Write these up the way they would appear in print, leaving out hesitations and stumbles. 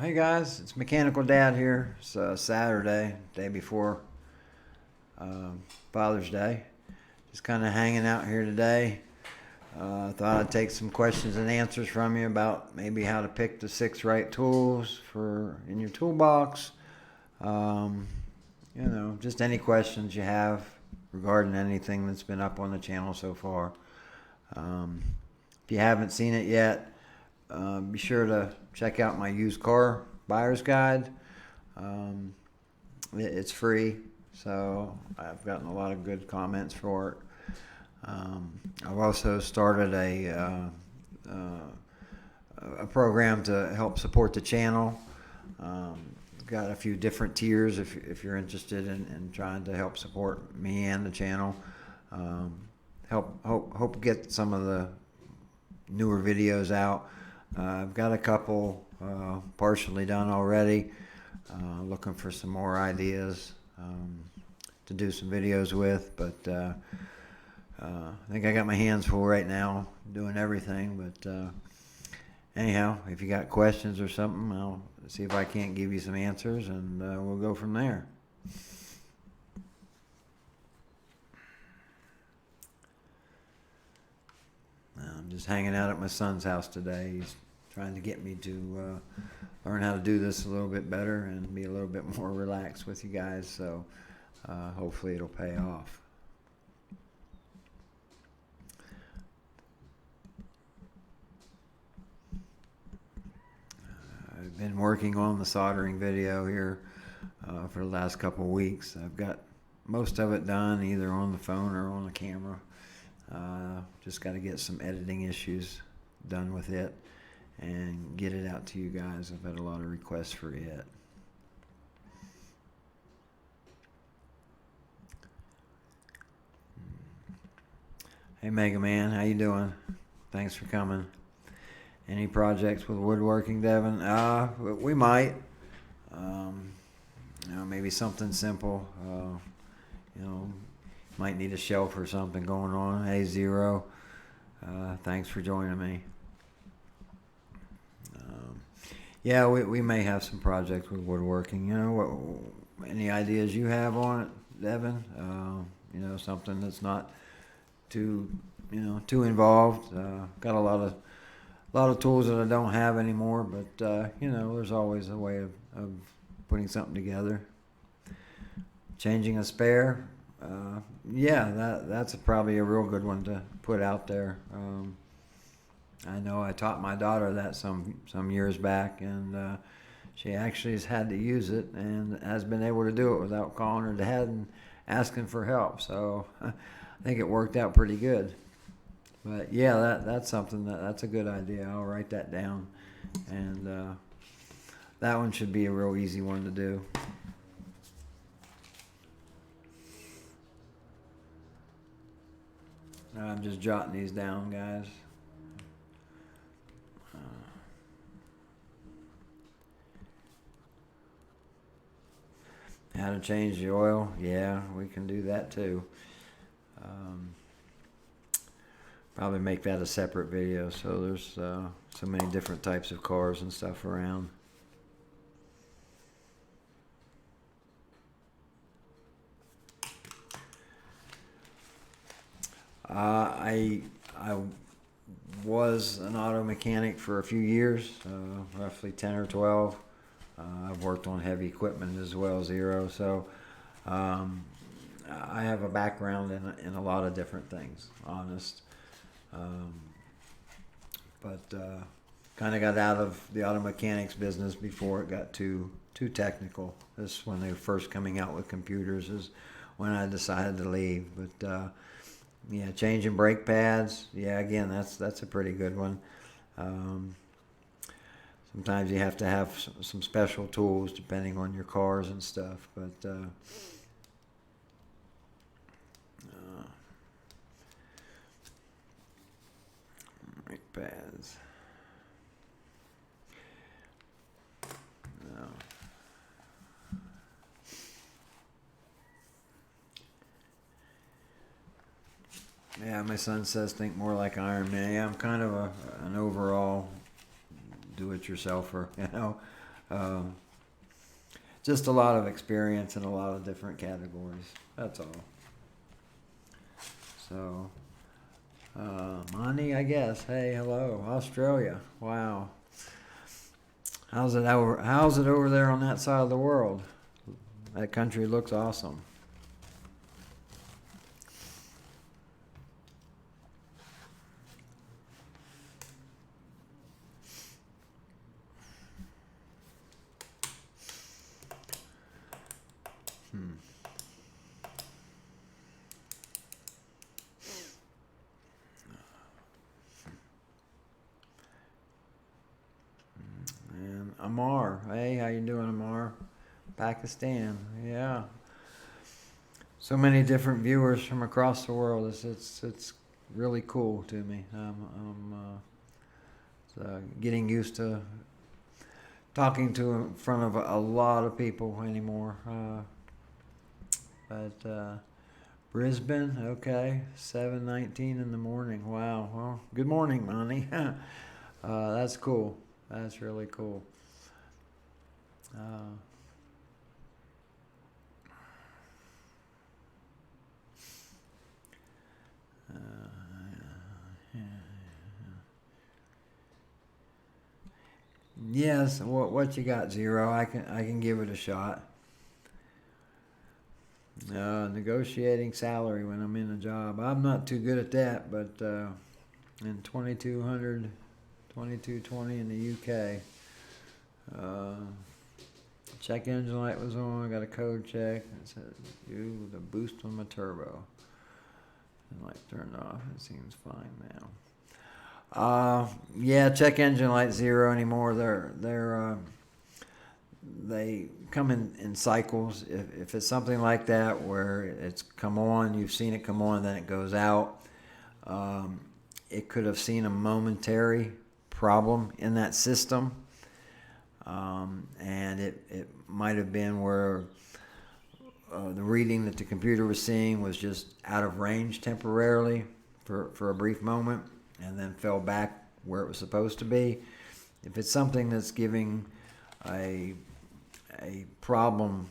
Hey guys, it's Mechanical Dad here. It's Saturday, day before Father's Day. Just kind of hanging out here today. Thought I'd take some questions and answers from you about maybe how to pick the 6 right tools for in your toolbox. Um, just any questions you have regarding anything that's been up on the channel so far. Um, if you haven't seen it yet, be sure to check out my used car buyer's guide. It's free, so I've gotten a lot of good comments for it. I've also started a program to help support the channel. Got a few different tiers if you're interested in trying to help support me and the channel. Hope get some of the newer videos out. I've got a couple partially done already. Looking for some more ideas to do some videos with, but I think I got my hands full right now doing everything. But anyhow, if you got questions or something, I'll see if I can't give you some answers, and we'll go from there. I'm just hanging out at my son's house today. He's trying to get me to learn how to do this a little bit better and be a little bit more relaxed with you guys. So hopefully it'll pay off. I've been working on the soldering video here for the last couple of weeks. I've got most of it done either on the phone or on the camera. Just got to get some editing issues done with it and get it out to you guys. I've had a lot of requests for it. Hey Mega Man, how you doing? Thanks for coming. Any projects with woodworking, Devin? We might. Maybe something simple. Might need a shelf or something going on. Hey Zero, thanks for joining me. Yeah, we may have some projects with woodworking. Any ideas you have on it, Devin? Something that's not too involved. Got a lot of tools that I don't have anymore, but there's always a way of putting something together. Changing a spare. That's probably a real good one to put out there. I know I taught my daughter that some years back, and she actually has had to use it and has been able to do it without calling her dad and asking for help. So I think it worked out pretty good. But yeah, that's something that's a good idea. I'll write that down, and that one should be a real easy one to do. I'm just jotting these down, guys. How to change the oil? Yeah, we can do that too. Probably make that a separate video. So there's so many different types of cars and stuff around. I was an auto mechanic for a few years, roughly 10 or 12. I've worked on heavy equipment as well, Zero. So I have a background in a lot of different things, honest. But kind of got out of the auto mechanics business before it got too technical. This when they were first coming out with computers is when I decided to leave. But yeah, changing brake pads. Yeah, again, that's a pretty good one. Sometimes you have to have some special tools depending on your cars and stuff. But brake pads. No. Yeah, my son says think more like Iron Man. Yeah, I'm kind of an overall do-it-yourselfer, Um, just a lot of experience in a lot of different categories. That's all. So, Monty, I guess. Hey, hello, Australia. Wow. How's it over there on that side of the world? That country looks awesome. Hmm. And Amar, hey, how you doing, Amar? Pakistan, yeah. So many different viewers from across the world. It's really cool to me. Getting used to talking to in front of a lot of people anymore. But Brisbane, okay, 7:19 in the morning. Wow. Well, good morning, Monty. That's cool. That's really cool. Uh, yes. What you got, Zero? I can give it a shot. Negotiating salary when I'm in a job. I'm not too good at that, but in 2200, 2220 in the UK. Uh, Check engine light was on. I got a code check. It says do the boost on my turbo. And light turned off. It seems fine now. Yeah, check engine light zero anymore. They come in cycles. If it's something like that where it's come on, you've seen it come on, then it goes out. Um, it could have seen a momentary problem in that system. And it might have been where the reading that the computer was seeing was just out of range temporarily for a brief moment and then fell back where it was supposed to be. If it's something that's giving a problem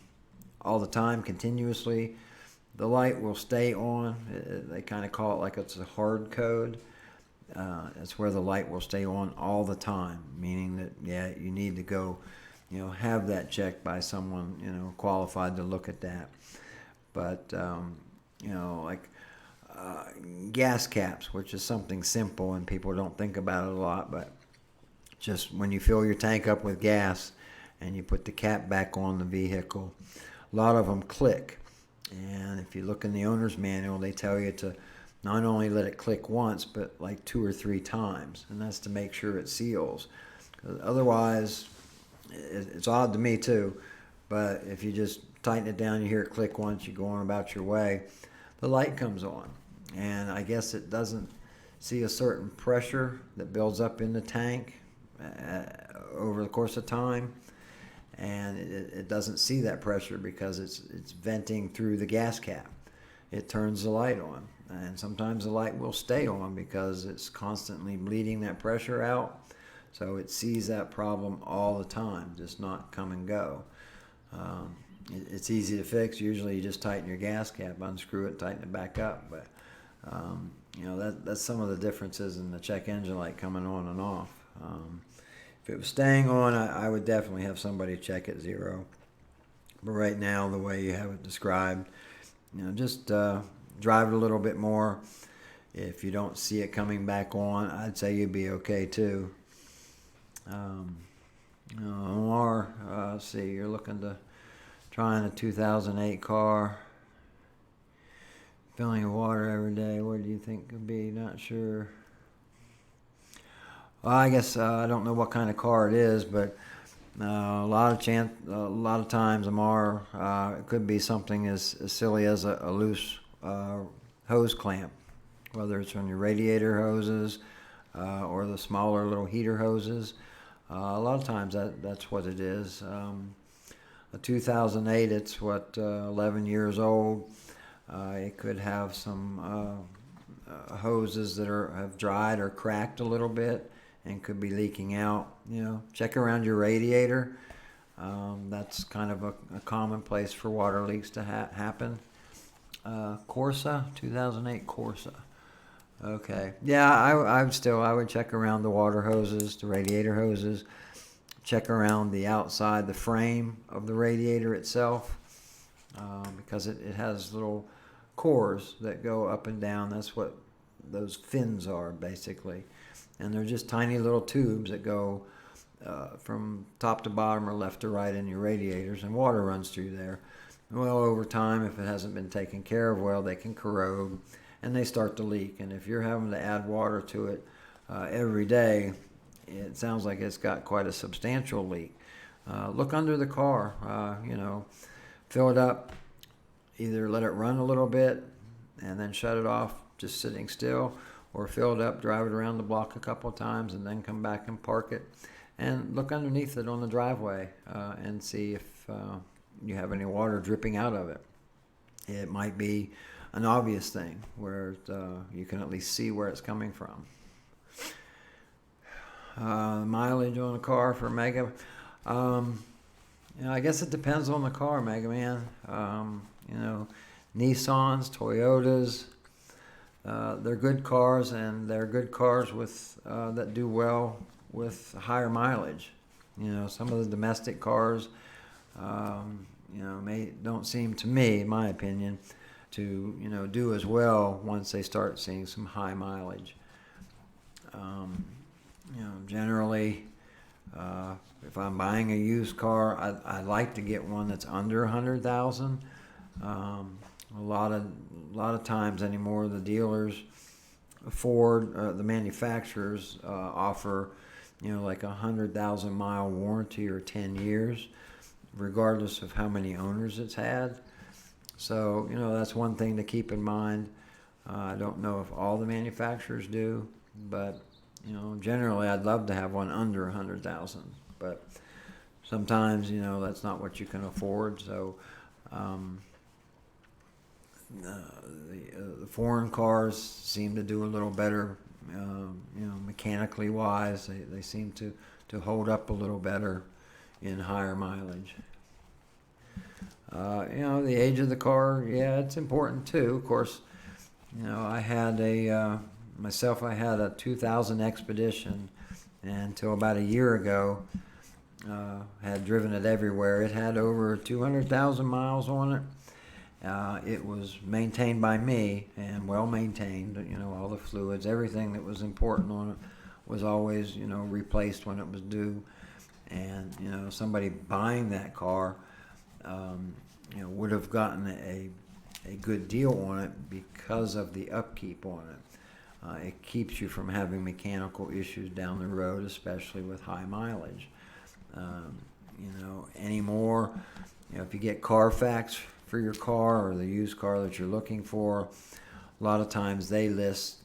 all the time, continuously, the light will stay on. They kind of call it like it's a hard code. It's where the light will stay on all the time, meaning that, yeah, you need to go, have that checked by someone, qualified to look at that. But, like gas caps, which is something simple and people don't think about it a lot, but just when you fill your tank up with gas and you put the cap back on the vehicle, a lot of them click. And if you look in the owner's manual, they tell you to not only let it click once, but like 2 or 3 times, and that's to make sure it seals. 'Cause otherwise, it's odd to me too, but if you just tighten it down, you hear it click once, you go on about your way, the light comes on. And I guess it doesn't see a certain pressure that builds up in the tank over the course of time. And it doesn't see that pressure because it's venting through the gas cap. It turns the light on. And sometimes the light will stay on because it's constantly bleeding that pressure out. So it sees that problem all the time, just not come and go. It's easy to fix. Usually you just tighten your gas cap, unscrew it, tighten it back up. But, that's some of the differences in the check engine light coming on and off. If it was staying on, I would definitely have somebody check at zero. But right now, the way you have it described, just drive it a little bit more. If you don't see it coming back on, I'd say you'd be okay too. Or let's see, you're looking to trying a 2008 car, filling of water every day. What do you think could be? Not sure. Well, I guess I don't know what kind of car it is, but a lot of times, Amar, it could be something as silly as a loose hose clamp, whether it's on your radiator hoses or the smaller little heater hoses. A lot of times that's what it is. A 2008, it's 11 years old. It could have some hoses that have dried or cracked a little bit and could be leaking out. Check around your radiator. That's kind of a common place for water leaks to happen. Corsa, 2008 Corsa. Okay. Yeah, I would check around the water hoses, the radiator hoses, check around the outside, the frame of the radiator itself, because it has little cores that go up and down. That's what those fins are, basically. And they're just tiny little tubes that go from top to bottom or left to right in your radiators, and water runs through there. Well, over time, if it hasn't been taken care of well, they can corrode and they start to leak. And if you're having to add water to it every day, it sounds like it's got quite a substantial leak. Look under the car, fill it up, either let it run a little bit and then shut it off just sitting still, or fill it up, drive it around the block a couple of times and then come back and park it. And look underneath it on the driveway and see if you have any water dripping out of it. It might be an obvious thing where you can at least see where it's coming from. Mileage on a car for Mega. I guess it depends on the car, Mega Man. Nissans, Toyotas, they're good cars, and they're good cars with that do well with higher mileage. Some of the domestic cars, don't seem to me, in my opinion, to do as well once they start seeing some high mileage. Generally, if I'm buying a used car, I like to get one that's under 100,000. A lot of times anymore, the dealers, Ford, the manufacturers offer, like 100,000 mile warranty or 10 years, regardless of how many owners it's had. So that's one thing to keep in mind. I don't know if all the manufacturers do, but generally I'd love to have one under 100,000. But sometimes that's not what you can afford. So the foreign cars seem to do a little better, mechanically wise. They seem to hold up a little better in higher mileage. The age of the car, yeah, it's important too. Of course, I had I had a 2000 Expedition, and until about a year ago, had driven it everywhere. It had over 200,000 miles on it. It was maintained by me and well maintained. All the fluids, everything that was important on it was always, replaced when it was due. And, somebody buying that car, would have gotten a good deal on it because of the upkeep on it. It keeps you from having mechanical issues down the road, especially with high mileage. Anymore, if you get Carfax for your car or the used car that you're looking for, a lot of times they list,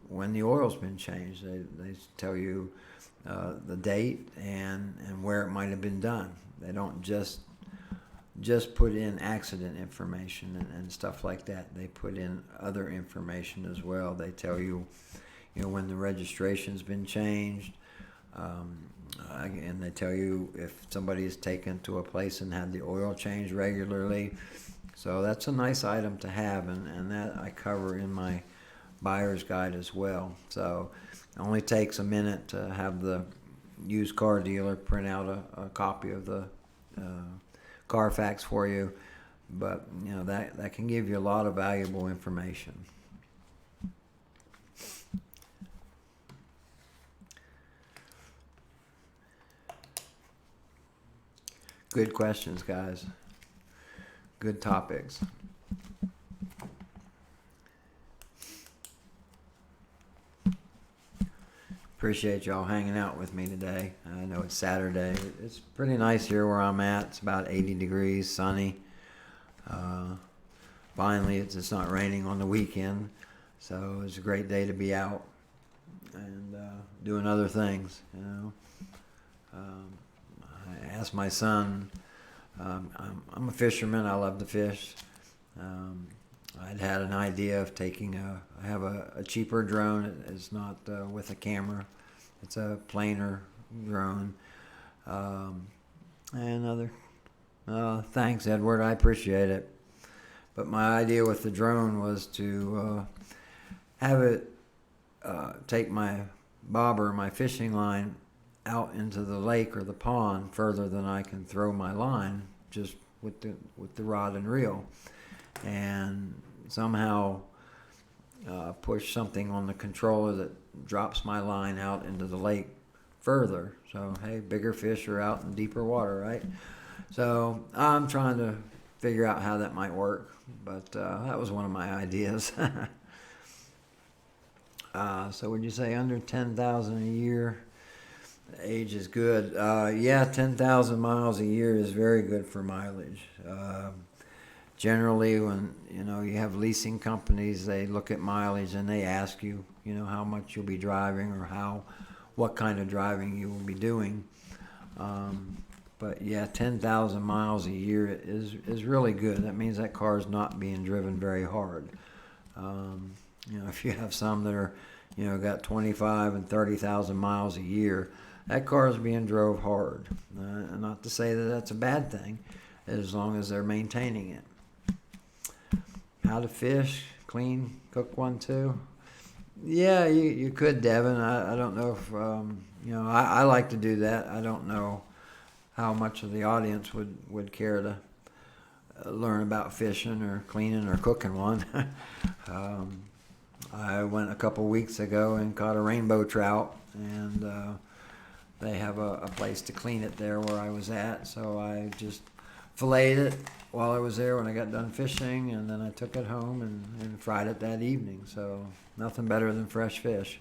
when the oil's been changed. They tell you the date and where it might have been done. They don't just put in accident information and stuff like that. They put in other information as well. They tell you, when the registration's been changed, and they tell you if somebody is taken to a place and had the oil changed regularly. So that's a nice item to have, and that I cover in my buyer's guide as well. So it only takes a minute to have the used car dealer print out a copy of the Carfax for you, but that can give you a lot of valuable information. Good questions, guys. Good topics. Appreciate y'all hanging out with me today. I know it's Saturday. It's pretty nice here where I'm at. It's about 80 degrees, sunny. Finally, it's not raining on the weekend, so it's a great day to be out and doing other things. I asked my son. I'm a fisherman. I love to fish. I'd had an idea of taking I have a cheaper drone. It's not with a camera. It's a planer drone. Another. Thanks, Edward. I appreciate it. But my idea with the drone was to have it take my bobber, my fishing line, out into the lake or the pond further than I can throw my line, just with the rod and reel, and somehow push something on the controller that drops my line out into the lake further. So hey, bigger fish are out in deeper water, right? So I'm trying to figure out how that might work, but that was one of my ideas. So would you say under 10,000 a year? Age is good. Yeah, 10,000 miles a year is very good for mileage. Generally, when you have leasing companies, they look at mileage and they ask you, how much you'll be driving or what kind of driving you will be doing. But yeah, 10,000 miles a year is really good. That means that car is not being driven very hard. If you have some that are, got 25 and 30,000 miles a year, that car is being drove hard. Not to say that that's a bad thing, as long as they're maintaining it. How to fish, clean, cook one too? Yeah, you could, Devin. I don't know if, I like to do that. I don't know how much of the audience would care to learn about fishing or cleaning or cooking one. I went a couple weeks ago and caught a rainbow trout, and they have a place to clean it there where I was at, so I just filleted it while I was there when I got done fishing, and then I took it home and fried it that evening. So nothing better than fresh fish.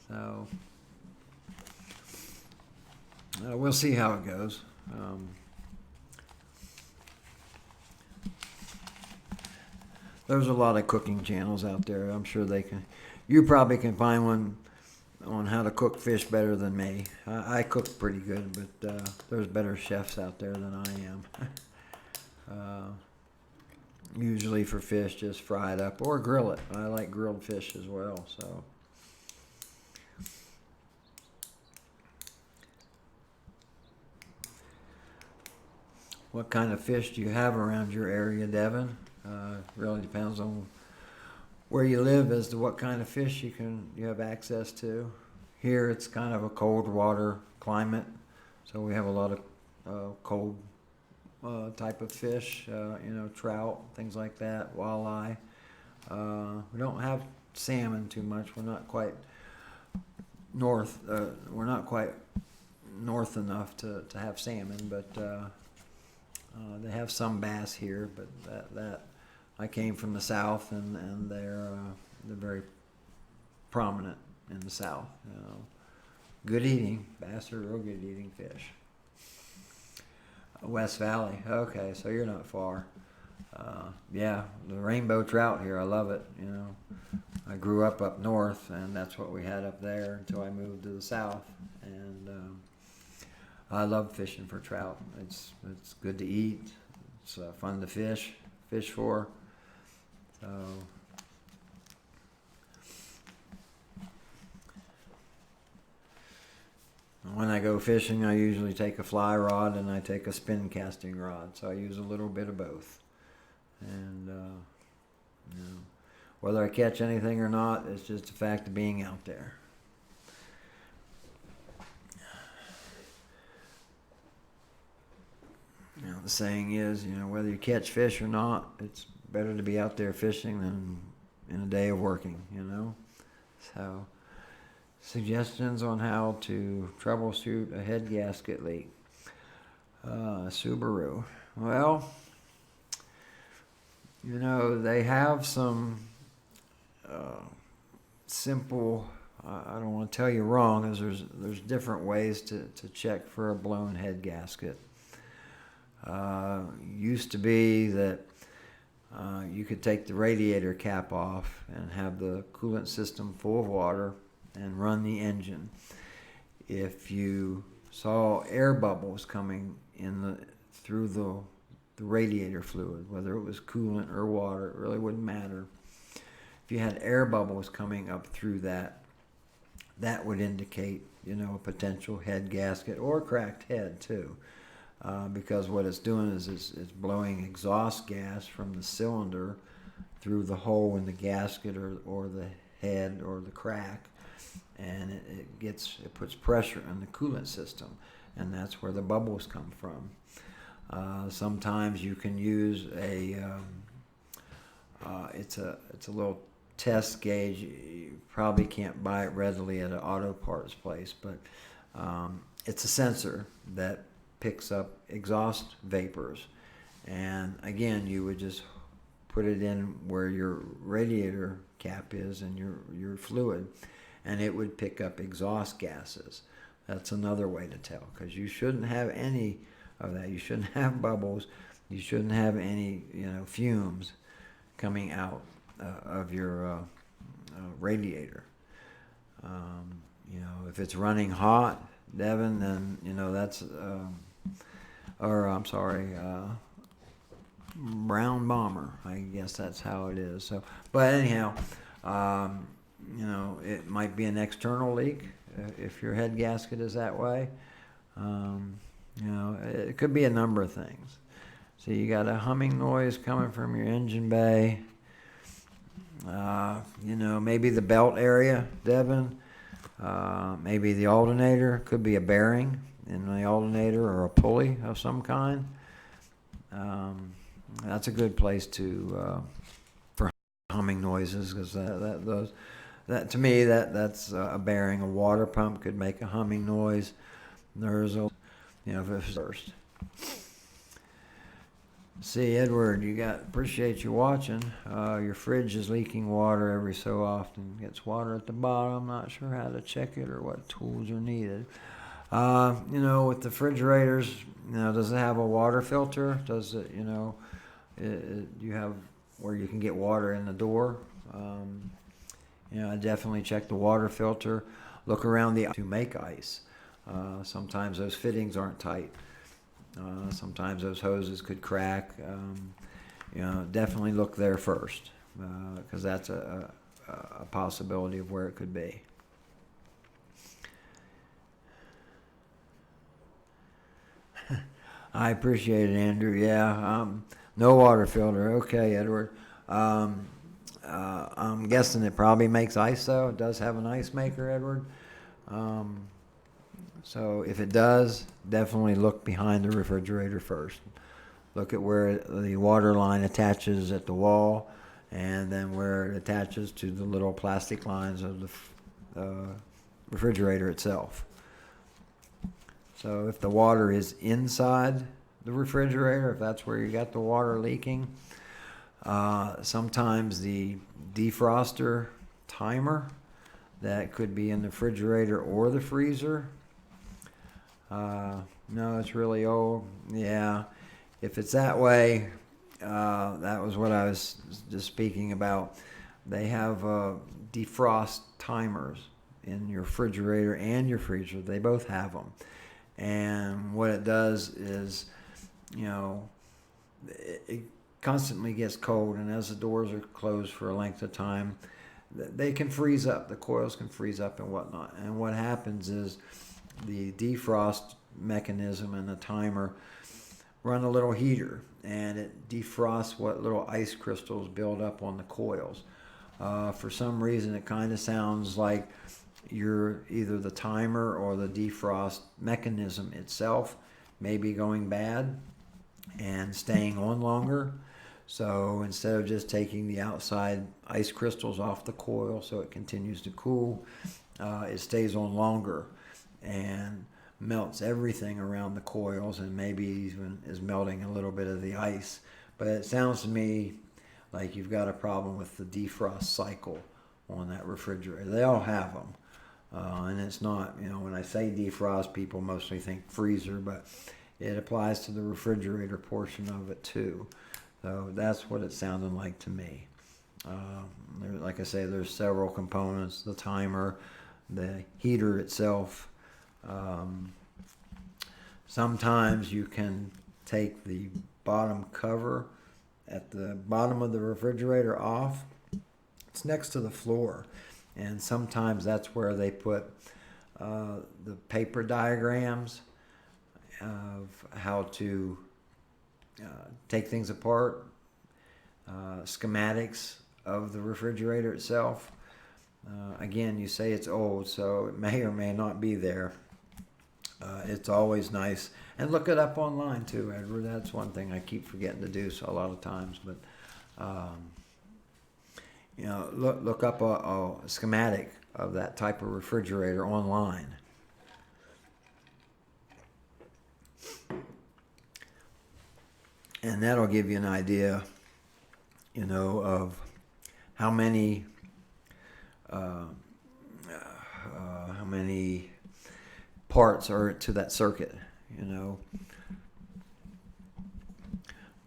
So we'll see how it goes. There's a lot of cooking channels out there. I'm sure you probably can find one on how to cook fish better than me. I cook pretty good, but there's better chefs out there than I am. Usually for fish, just fry it up or grill it. I like grilled fish as well. So. What kind of fish do you have around your area, Devin? Really depends on where you live as to what kind of fish you have access to. Here it's kind of a cold water climate, so we have a lot of cold type of fish, trout, things like that, walleye. We don't have salmon too much. We're not quite north. We're not quite north enough to have salmon, but they have some bass here. But that I came from the south, and they're very prominent in the south. Good eating. Bass are real good eating fish. West Valley. Okay, so you're not far. Yeah, the rainbow trout here, I love it. I grew up north, and that's what we had up there until I moved to the south. And I love fishing for trout. It's good to eat. It's fun to fish for. So. When I go fishing, I usually take a fly rod and I take a spin casting rod. So I use a little bit of both. And, whether I catch anything or not, it's just a fact of being out there. The saying is, whether you catch fish or not, it's better to be out there fishing than in a day of working, So, suggestions on how to troubleshoot a head gasket leak. Subaru. Well, they have some simple, I don't want to tell you wrong, as there's different ways to check for a blown head gasket. Used to be that you could take the radiator cap off and have the coolant system full of water and run the engine. If you saw air bubbles coming through the radiator fluid, whether it was coolant or water, it really wouldn't matter. If you had air bubbles coming up through that, that would indicate, a potential head gasket or cracked head too. Because what it's doing is it's blowing exhaust gas from the cylinder through the hole in the gasket or the head or the crack, and it puts pressure in the coolant system, and that's where the bubbles come from. Sometimes you can use it's a little test gauge. You probably can't buy it readily at an auto parts place, but it's a sensor that picks up exhaust vapors, and again, you would just put it in where your radiator cap is and your fluid, and it would pick up exhaust gases. That's another way to tell, because you shouldn't have any of that. You shouldn't have bubbles. You shouldn't have any fumes coming out of your radiator. If it's running hot, Devin, then that's brown bomber. I guess that's how it is. So, but anyhow, it might be an external leak if your head gasket is that way. It could be a number of things. So you got a humming noise coming from your engine bay. Maybe the belt area, Devin. Maybe the alternator. Could be a bearing in the alternator or a pulley of some kind. That's a good place for humming noises, because that to me that's a bearing. A water pump could make a humming noise. There's if it's first. See, Edward, appreciate you watching. Your fridge is leaking water every so often. Gets water at the bottom. Not sure how to check it or what tools are needed. With the refrigerators, does it have a water filter? Does it, you have where you can get water in the door? I definitely check the water filter. Look around to make ice. Sometimes those fittings aren't tight. Sometimes those hoses could crack. Definitely look there first, because that's a possibility of where it could be. I appreciate it, Andrew. Yeah, no water filter. Okay, Edward. I'm guessing it probably makes ice, though. It does have an ice maker, Edward. So if it does, definitely look behind the refrigerator first. Look at where the water line attaches at the wall, and then where it attaches to the little plastic lines of the refrigerator itself. So if the water is inside the refrigerator, if that's where you got the water leaking, sometimes the defroster timer that could be in the refrigerator or the freezer. No, it's really old. Yeah, if it's that way, that was what I was just speaking about. They have defrost timers in your refrigerator and your freezer. They both have them. And what it does is, it constantly gets cold, and as the doors are closed for a length of time, they can freeze up. The coils can freeze up and whatnot. And what happens is the defrost mechanism and the timer run a little heater, and it defrosts what little ice crystals build up on the coils. For some reason, it kind of sounds like either the timer or the defrost mechanism itself may be going bad and staying on longer. So instead of just taking the outside ice crystals off the coil so it continues to cool, it stays on longer and melts everything around the coils, and maybe even is melting a little bit of the ice. But it sounds to me like you've got a problem with the defrost cycle on that refrigerator. They all have them. And it's not, when I say defrost, people mostly think freezer, but it applies to the refrigerator portion of it too. So that's what it sounded like to me. Like I say, there's several components: the timer, the heater itself. Sometimes you can take the bottom cover at the bottom of the refrigerator off. It's next to the floor, and sometimes that's where they put the paper diagrams of how to take things apart, schematics of the refrigerator itself. Again, you say it's old, so it may or may not be there. It's always nice. And look it up online too, Edward. That's one thing I keep forgetting to do so a lot of times. But, look up a schematic of that type of refrigerator online. And that'll give you an idea, of how many parts are to that circuit,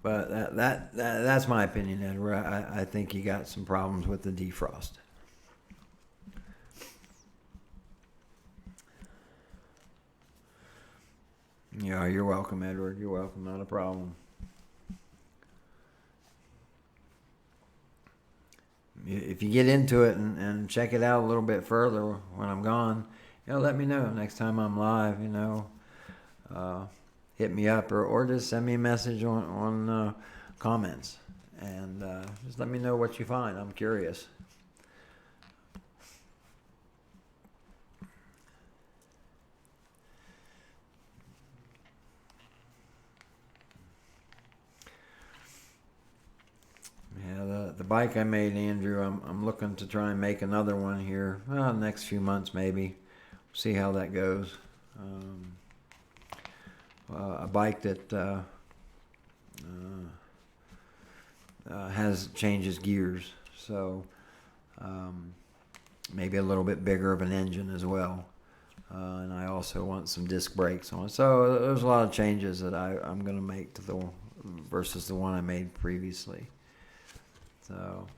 But that's my opinion, Edward. I think you got some problems with the defrost. Yeah, you're welcome, Edward. You're welcome. Not a problem. If you get into it and check it out a little bit further when I'm gone, let me know next time I'm live. Hit me up or just send me a message on comments and just let me know what you find. I'm curious. Yeah, the bike I made, Andrew, I'm looking to try and make another one here, next few months maybe. See how that goes. A bike that changes gears, so maybe a little bit bigger of an engine as well. And I also want some disc brakes on it. So there's a lot of changes that I'm going to make to versus the one I made previously. So,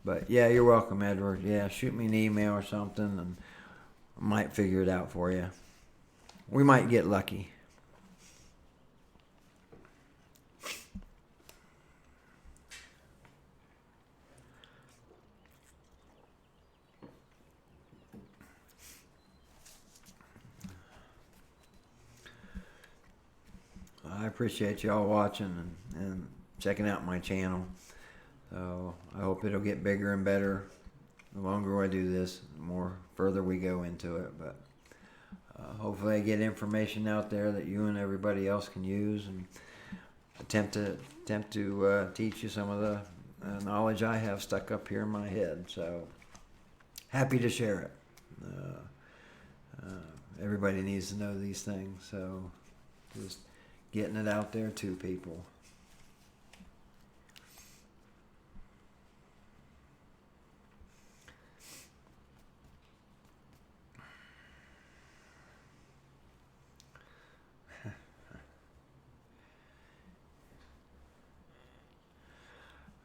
but yeah, you're welcome, Edward. Yeah, shoot me an email or something, and I might figure it out for you. We might get lucky. I appreciate y'all watching and checking out my channel. So I hope it'll get bigger and better. The longer I do this, the more further we go into it. But hopefully I get information out there that you and everybody else can use, and attempt to teach you some of the knowledge I have stuck up here in my head. So happy to share it. Everybody needs to know these things. So just getting it out there to people.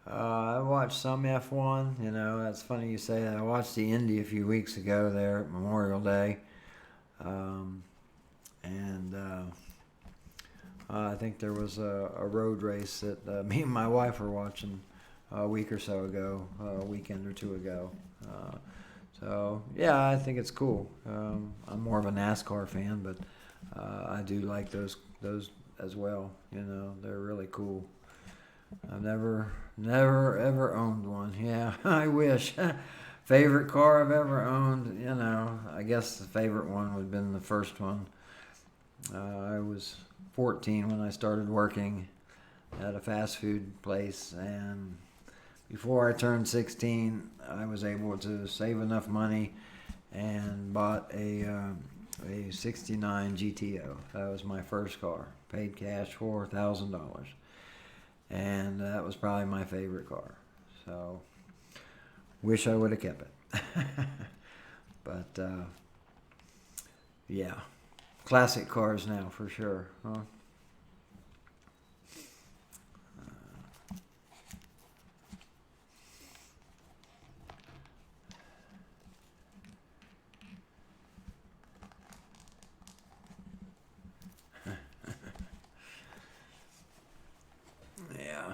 I watched some F1. That's funny you say that. I watched the Indy a few weeks ago there at Memorial Day. And I think there was a road race that me and my wife were watching a week or so ago, a weekend or two ago. So, yeah, I think it's cool. I'm more of a NASCAR fan, but I do like those as well. They're really cool. I've never ever owned one. Yeah, I wish. Favorite car I've ever owned, I guess the favorite one would have been the first one. I was 14 when I started working at a fast food place, and before I turned 16, I was able to save enough money and bought a 69 GTO. That was my first car. Paid cash $4,000. And that was probably my favorite car. So, wish I would have kept it. But, yeah. Classic cars now, for sure. Huh? Yeah.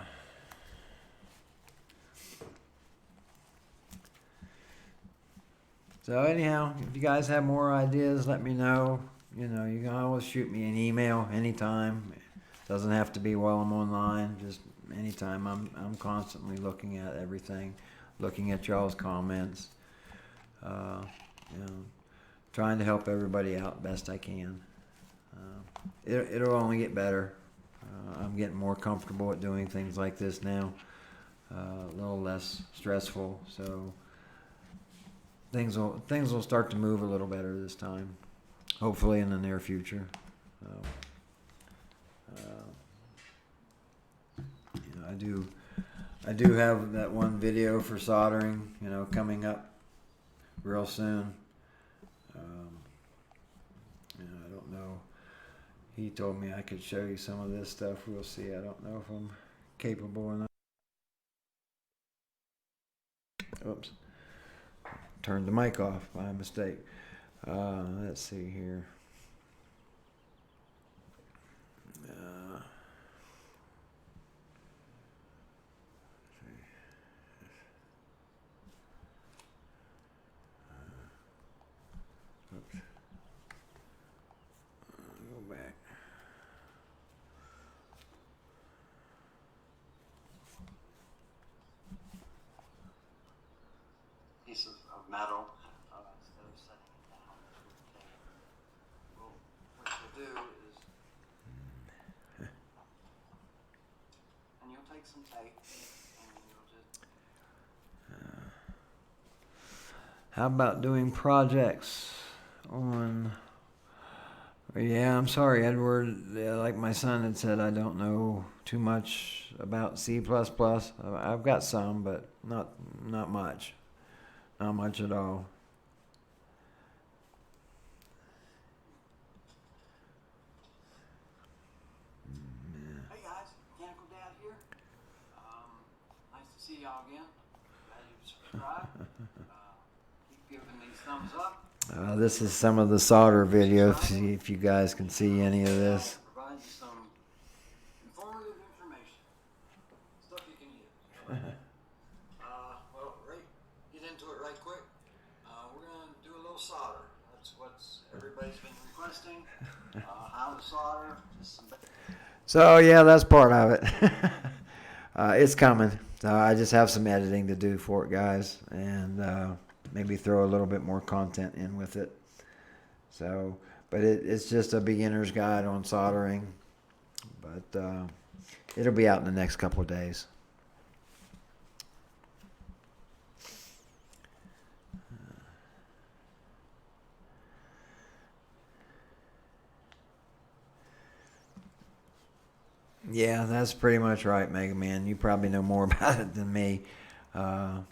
So anyhow, if you guys have more ideas, let me know. You know, you can always shoot me an email anytime. Doesn't have to be while I'm online. Just anytime. I'm constantly looking at everything, looking at y'all's comments. Uh, you know, trying to help everybody out best I can. It'll only get better. I'm getting more comfortable at doing things like this now. A little less stressful, so things will start to move a little better this time. Hopefully in the near future. You know, I do have that one video for soldering, you know, coming up real soon. You know, I don't know. He told me I could show you some of this stuff. We'll see. I don't know if I'm capable or not. Oops. Turned the mic off by mistake. Let's see here. Oops. Go back. Piece of metal. Instead of setting it down, well, what you'll do is, and you'll take some tape and you'll just. How about doing projects on? Yeah, I'm sorry, Edward. Like my son had said, I don't know too much about C++. I've got some, but not much. Not much at all. Hey guys, Mechanical Dad here. Nice to see y'all again. Glad you subscribed. Keep giving these thumbs up. This is some of the solder videos. See if you guys can see any of this. Provide you some informative information, stuff you can use. Well, get into it right quick. We're gonna do a little solder. That's what everybody's been requesting. How to solder. So yeah, that's part of it. It's coming. I just have some editing to do for it, guys, and maybe throw a little bit more content in with it. So, but it's just a beginner's guide on soldering. But it'll be out in the next couple of days. Yeah, that's pretty much right, Mega Man. You probably know more about it than me. So.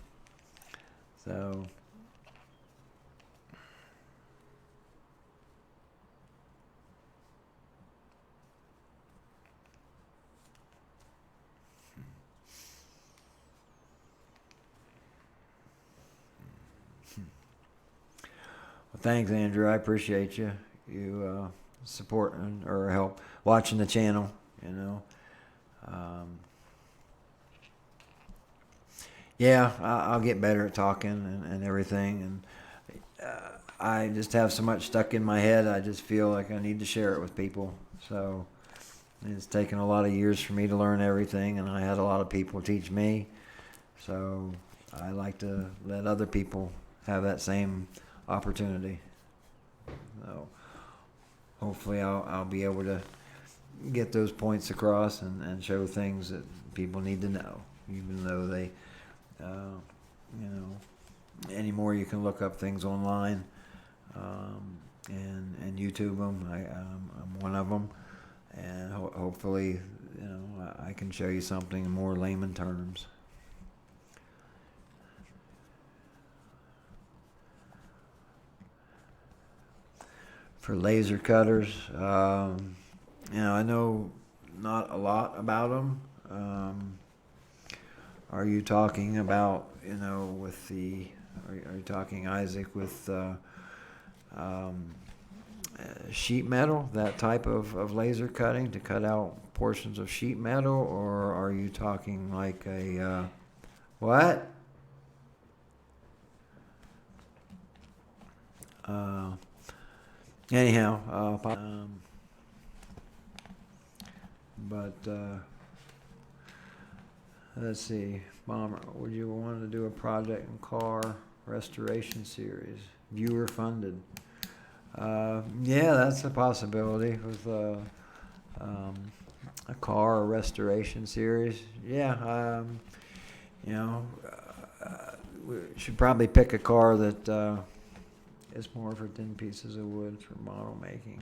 Well, thanks, Andrew. I appreciate you. You supporting or help watching the channel. You know. Yeah, I'll get better at talking and everything. And I just have so much stuck in my head. I just feel like I need to share it with people. So it's taken a lot of years for me to learn everything, and I had a lot of people teach me. So I like to let other people have that same opportunity. So hopefully I'll be able to get those points across and show things that people need to know, even though they, you know, anymore you can look up things online and YouTube them. I'm one of them, and hopefully, you know, I can show you something in more layman terms. For laser cutters, you know, I know not a lot about them. Are you talking about, you know, with the, are you talking, Isaac, with sheet metal, that type of laser cutting to cut out portions of sheet metal, or are you talking like a, what? Uh, anyhow, but let's see, Bomber, would you want to do a project in car restoration series, viewer funded? Yeah, that's a possibility with a car restoration series. Yeah, you know, we should probably pick a car that is more for thin pieces of wood for model making.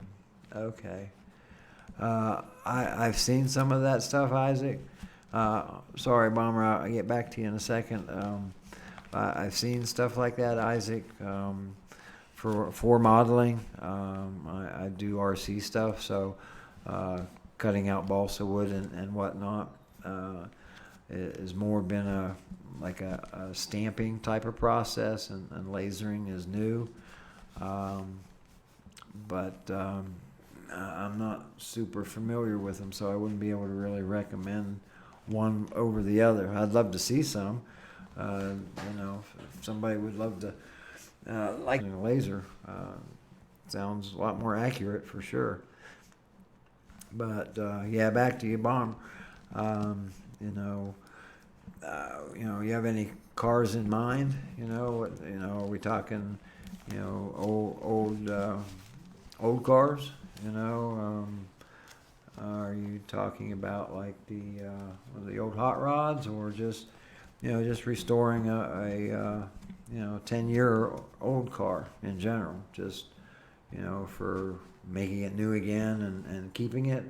Okay. I've seen some of that stuff, Isaac. Sorry, Bomber, I'll get back to you in a second. I've seen stuff like that, Isaac. For modeling, I do RC stuff, so cutting out balsa wood and whatnot is more been a stamping type of process, and lasering is new. But I'm not super familiar with them, so I wouldn't be able to really recommend one over the other. I'd love to see some. If somebody would love to like a laser, sounds a lot more accurate for sure. But yeah, back to you, Bomb. You have any cars in mind? Are we talking, old cars? Are you talking about like the old hot rods, or just restoring a 10-year-old car in general, just for making it new again and keeping it,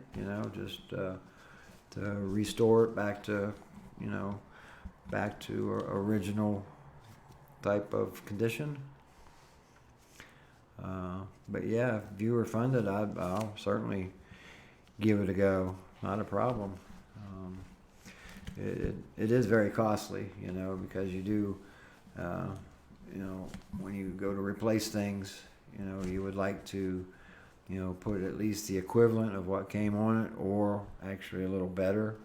just to restore it back to original type of condition. But yeah, if viewer funded, I'll certainly give it a go. Not a problem. It is very costly, because you do, when you go to replace things, you would like to, put at least the equivalent of what came on it, or actually a little better,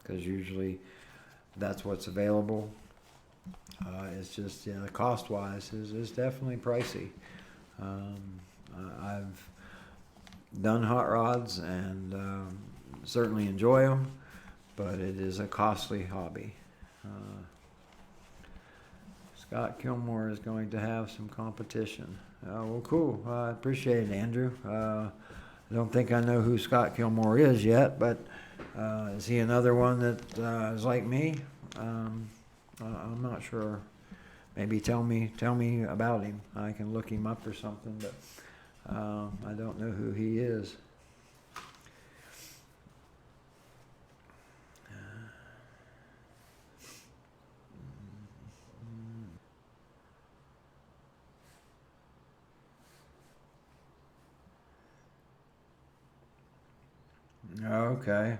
because usually that's what's available. It's just, cost-wise is definitely pricey. I've done hot rods and certainly enjoy them, but it is a costly hobby. Scott Kilmore is going to have some competition. Well, cool. I appreciate it, Andrew. I don't think I know who Scott Kilmore is yet, but is he another one that is like me? I'm not sure. Maybe tell me about him. I can look him up or something, but I don't know who he is. Okay.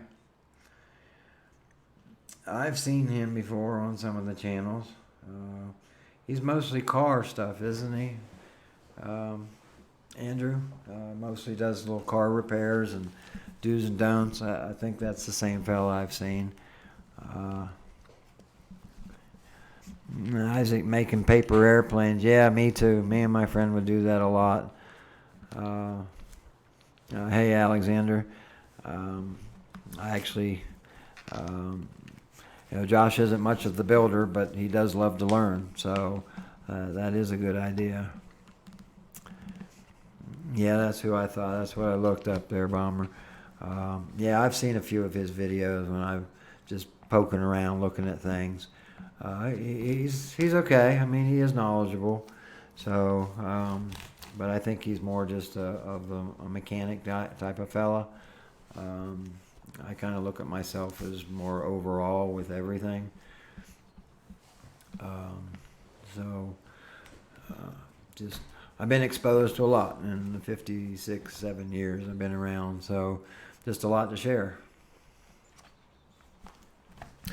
I've seen him before on some of the channels. He's mostly car stuff, isn't he? Andrew mostly does little car repairs and do's and don'ts. I think that's the same fellow I've seen. Isaac making paper airplanes. Yeah, me too. Me and my friend would do that a lot. Hey, Alexander. I actually, Josh isn't much of the builder, but he does love to learn. So that is a good idea. Yeah, that's who I thought. That's what I looked up there, Bomber. Yeah, I've seen a few of his videos when I'm just poking around looking at things. He's okay. I mean, he is knowledgeable. So, but I think he's more just a mechanic type of fella. I kind of look at myself as more overall with everything. Just I've been exposed to a lot in the 7 years I've been around, so just a lot to share.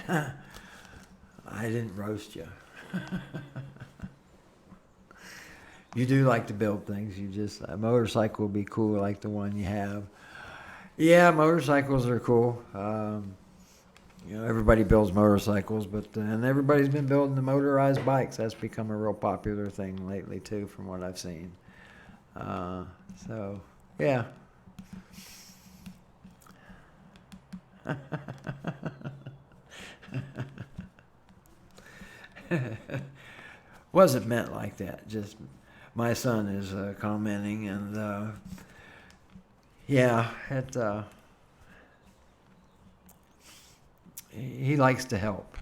I didn't roast you. You do like to build things. A motorcycle would be cool like the one you have. Yeah, motorcycles are cool. everybody builds motorcycles, but and everybody's been building the motorized bikes. That's become a real popular thing lately too, from what I've seen. Uh, so yeah. Wasn't meant like that. Just my son is commenting, and yeah, he likes to help.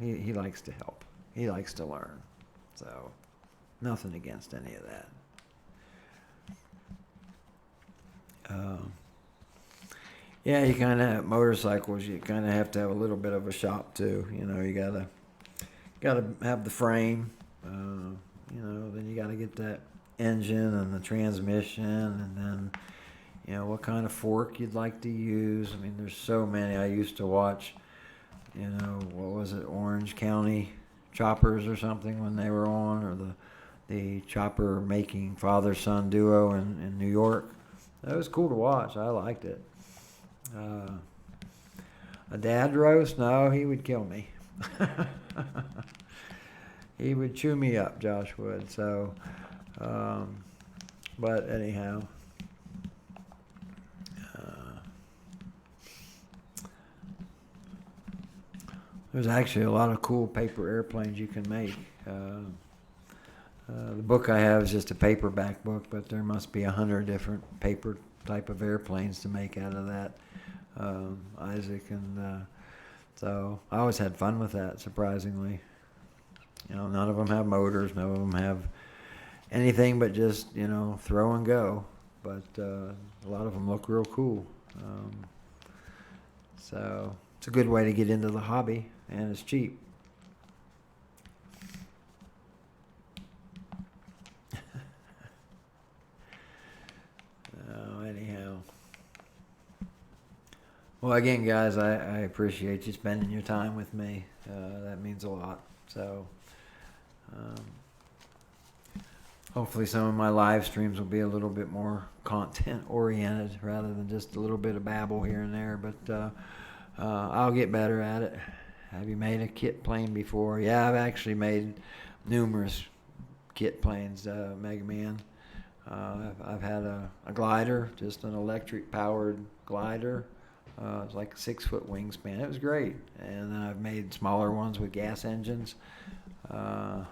He likes to help. He likes to learn. So nothing against any of that. Um, yeah, you kind of motorcycles. You kind of have to have a little bit of a shop too. You gotta have the frame. Then you gotta get that engine and the transmission, and then what kind of fork you'd like to use. I mean, there's so many. I used to watch, what was it, Orange County Choppers or something when they were on, or the chopper making father-son duo in New York. That was cool to watch. I liked it. A dad roast? No, he would kill me. He would chew me up, Josh would. So, but anyhow, there's actually a lot of cool paper airplanes you can make. The book I have is just a paperback book, but there must be 100 different paper type of airplanes to make out of that, Isaac. And so I always had fun with that, surprisingly. None of them have motors. None of them have anything but just, throw and go. But a lot of them look real cool. So it's a good way to get into the hobby, and it's cheap. Anyhow. Well, again, guys, I appreciate you spending your time with me. That means a lot. So hopefully some of my live streams will be a little bit more content oriented rather than just a little bit of babble here and there. But I'll get better at it. Have you made a kit plane before? Yeah, I've actually made numerous kit planes, Mega Man. I've had a glider, just an electric powered glider. It's like a 6-foot wingspan. It was great. And then I've made smaller ones with gas engines. The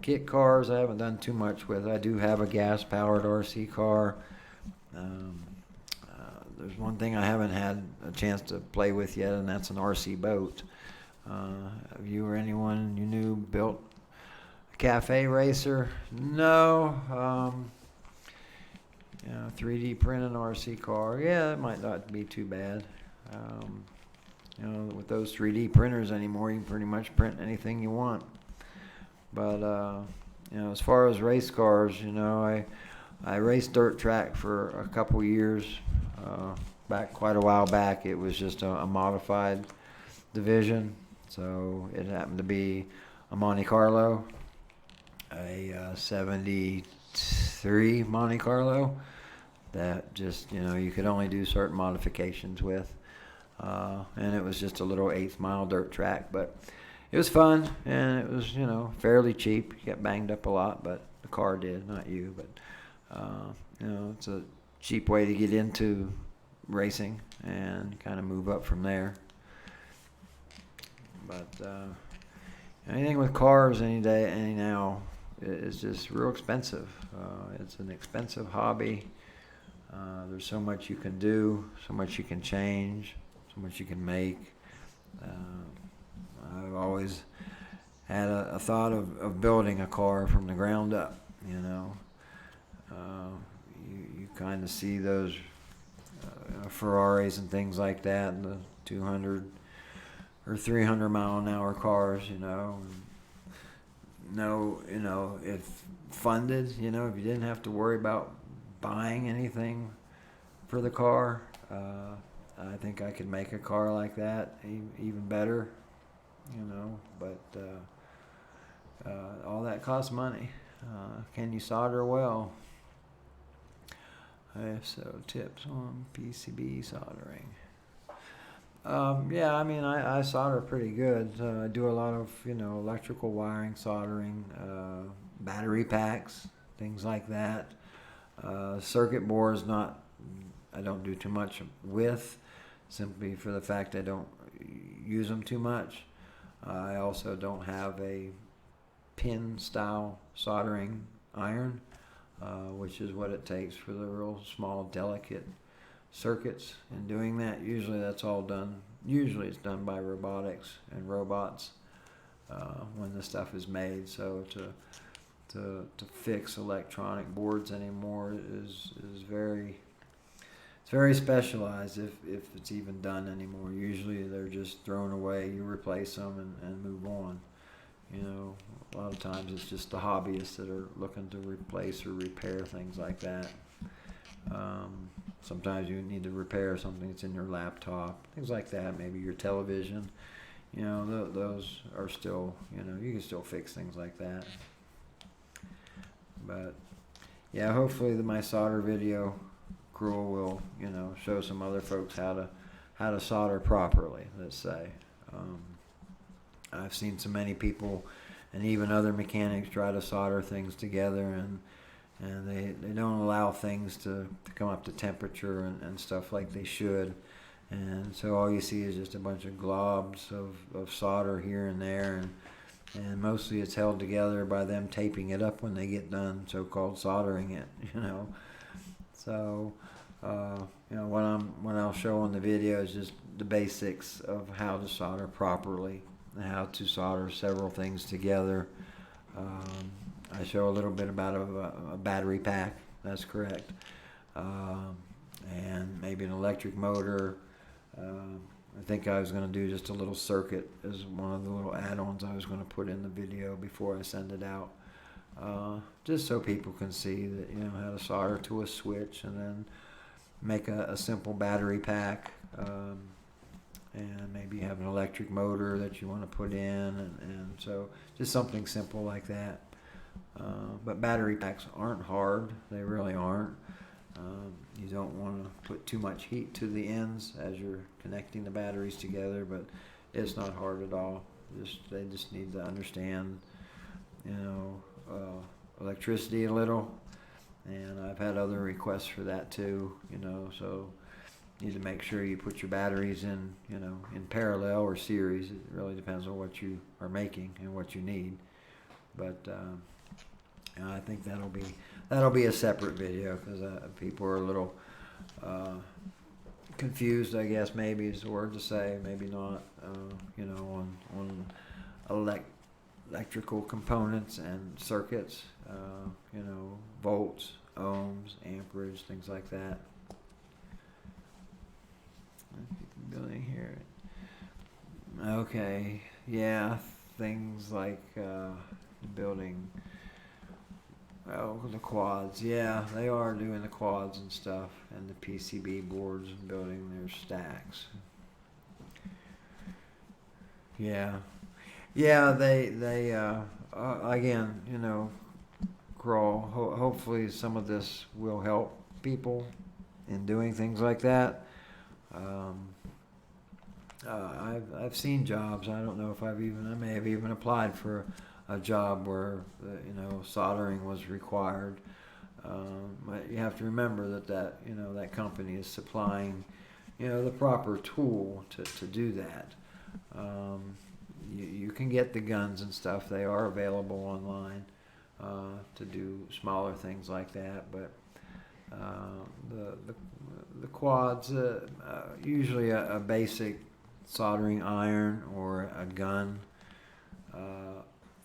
kit cars I haven't done too much with. I do have a gas powered RC car. There's one thing I haven't had a chance to play with yet, and that's an RC boat. Have you or anyone you knew built a cafe racer? No. 3D print an RC car. Yeah, it might not be too bad. With those 3D printers anymore, you can pretty much print anything you want. But as far as race cars, I raced dirt track for a couple years. Back quite a while back, it was just a modified division. So it happened to be a Monte Carlo, a 73 Monte Carlo that just, you could only do certain modifications with. And it was just a little 1/8 mile dirt track, but it was fun, and it was, fairly cheap. You got banged up a lot, but the car did, not you. But, it's a cheap way to get into racing and kind of move up from there. But anything with cars any day, any now, is just real expensive. It's an expensive hobby. There's so much you can do, so much you can change, so much you can make. I've always had a thought of building a car from the ground up, You kind of see those Ferraris and things like that, and the 200 or 300 mile an hour cars, if funded, if you didn't have to worry about buying anything for the car, I think I could make a car like that even better, but all that costs money. Can you solder well? If so, tips on PCB soldering. Yeah, I mean, I solder pretty good. I do a lot of, electrical wiring, soldering, battery packs, things like that. Circuit boards, not, I don't do too much with, simply for the fact I don't use them too much. I also don't have a pin style soldering iron, which is what it takes for the real small, delicate circuits. In doing that, usually that's all done. Usually it's done by robotics and robots when the stuff is made. So to fix electronic boards anymore is very, it's very specialized if it's even done anymore. Usually they're just thrown away. You replace them and move on. A lot of times it's just the hobbyists that are looking to replace or repair things like that. Sometimes you need to repair something that's in your laptop, things like that, maybe your television. Those are still, you can still fix things like that. But yeah, hopefully my solder video crew will, show some other folks how to solder properly, let's say. I've seen so many people and even other mechanics try to solder things together, and they don't allow things to come up to temperature and stuff like they should. And so all you see is just a bunch of globs of solder here and there, and mostly it's held together by them taping it up when they get done, so-called soldering it, So, what I'll show on the video is just the basics of how to solder properly, and how to solder several things together. I show a little bit about a battery pack, that's correct, and maybe an electric motor. I think I was going to do just a little circuit as one of the little add-ons I was going to put in the video before I send it out, just so people can see that, how to solder to a switch, and then make a simple battery pack, and maybe have an electric motor that you want to put in, and so just something simple like that. But battery packs aren't hard, they really aren't. You don't want to put too much heat to the ends as you're connecting the batteries together, but it's not hard at all. They just need to understand, electricity a little, and I've had other requests for that too. So you need to make sure you put your batteries in, in parallel or series. It really depends on what you are making and what you need, but I think that'll be a separate video, because people are a little confused, I guess, maybe is the word to say, maybe not, on electrical components and circuits, volts, ohms, amperage, things like that. Building here. Okay, yeah, things like building. Oh, the quads. Yeah, they are doing the quads and stuff, and the PCB boards, and building their stacks. Yeah, yeah. They again, crawl. Hopefully, some of this will help people in doing things like that. I've seen jobs. I don't know if I may have even applied for a job where soldering was required. But you have to remember that company is supplying the proper tool to do that. You can get the guns and stuff. They are available online to do smaller things like that. But the quads, usually a basic soldering iron or a gun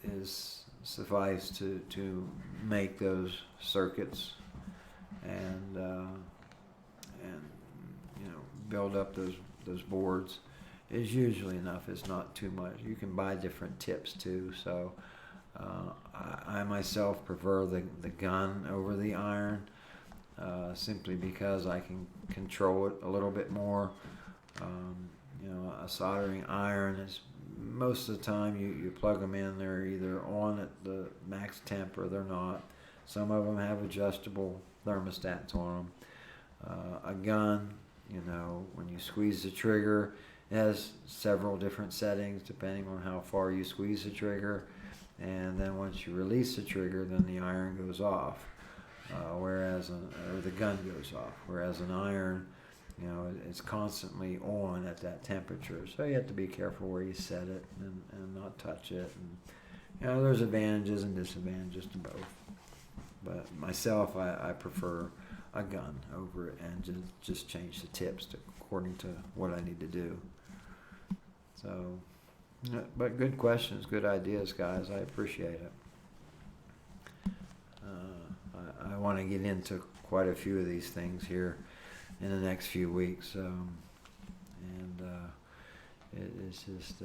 is suffice to make those circuits and build up those boards is usually enough. It's not too much. You can buy different tips too. So I myself prefer the gun over the iron, simply because I can control it a little bit more. A soldering iron is, most of the time you plug them in, they're either on at the max temp or they're not. Some of them have adjustable thermostats on them. A gun, when you squeeze the trigger, It has several different settings depending on how far you squeeze the trigger, and then once you release the trigger, then the iron goes off, or the gun goes off. Whereas an iron, it's constantly on at that temperature, so you have to be careful where you set it and not touch it. And there's advantages and disadvantages to both. But myself, I prefer a gun over it, and just change the tips according to what I need to do. So, but good questions, good ideas, guys. I appreciate it. I want to get into quite a few of these things here in the next few weeks, it's just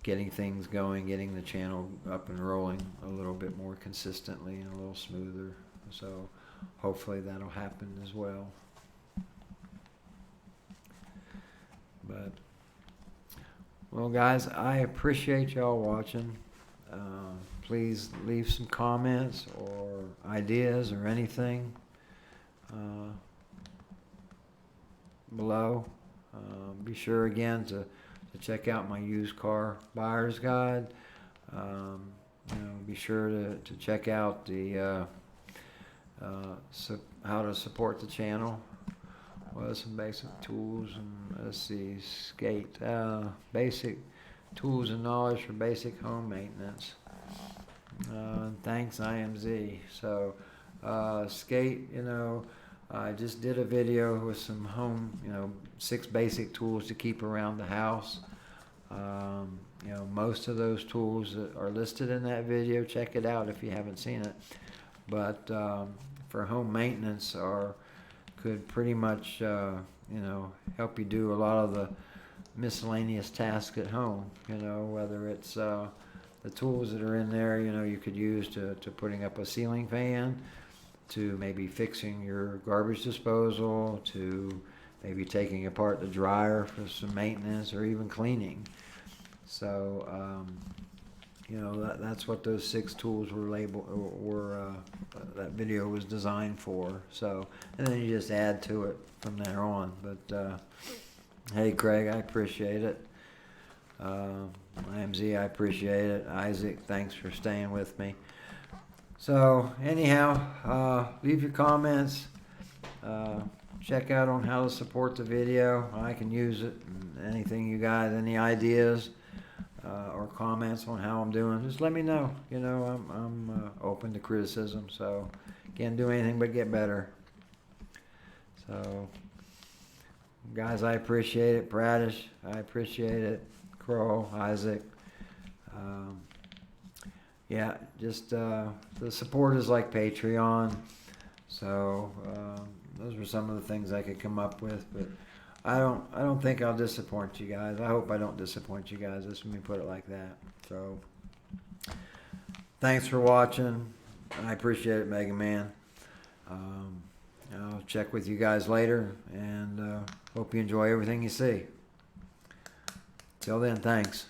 getting things going, getting the channel up and rolling a little bit more consistently and a little smoother. So hopefully that'll happen as well. But, well, guys, I appreciate y'all watching. Please leave some comments or ideas or anything below. Be sure again to check out my used car buyer's guide. Be sure to check out the how to support the channel. Well, some basic tools, and let's see, skate, basic tools and knowledge for basic home maintenance. Thanks, IMZ. So, skate, I just did a video with some home, 6 basic tools to keep around the house. Most of those tools that are listed in that video, check it out if you haven't seen it. But for home maintenance, could pretty much, help you do a lot of the miscellaneous tasks at home. Whether it's the tools that are in there, you could use to putting up a ceiling fan, to maybe fixing your garbage disposal, to maybe taking apart the dryer for some maintenance, or even cleaning. So, that's what those 6 tools were that video was designed for. So, and then you just add to it from there on. But, hey, Craig, I appreciate it. IMZ, I appreciate it. Isaac, thanks for staying with me. So, anyhow, leave your comments. Check out on how to support the video. I can use it. Anything you guys, any ideas or comments on how I'm doing, just let me know. I'm open to criticism, so can't do anything but get better. So, guys, I appreciate it. Bradish, I appreciate it. Crow, Isaac. Just the support is like Patreon. So those were some of the things I could come up with, but I don't think I'll disappoint you guys. I hope I don't disappoint you guys. Let me put it like that. So thanks for watching. I appreciate it, Mega Man. I'll check with you guys later, and hope you enjoy everything you see. Till then, thanks.